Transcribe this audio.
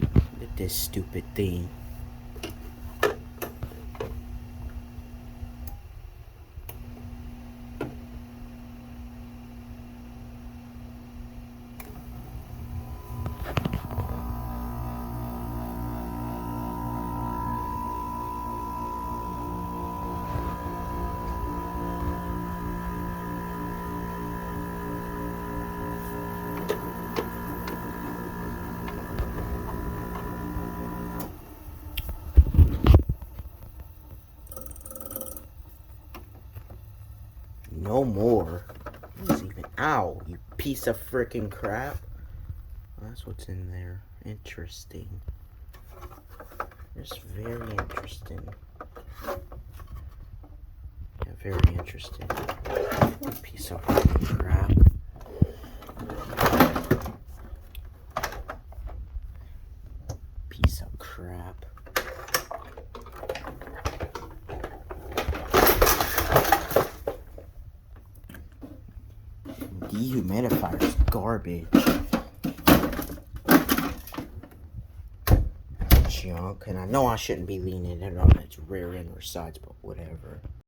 Look at this stupid thing. No more. What's even? Ow, you piece of freaking crap. Well, that's what's in there. Interesting. It's very interesting. Yeah, very interesting. Piece of freaking crap. Piece of crap. Dehumidifier's garbage. Junk. And I know I shouldn't be leaning it on its rear end or sides, but whatever.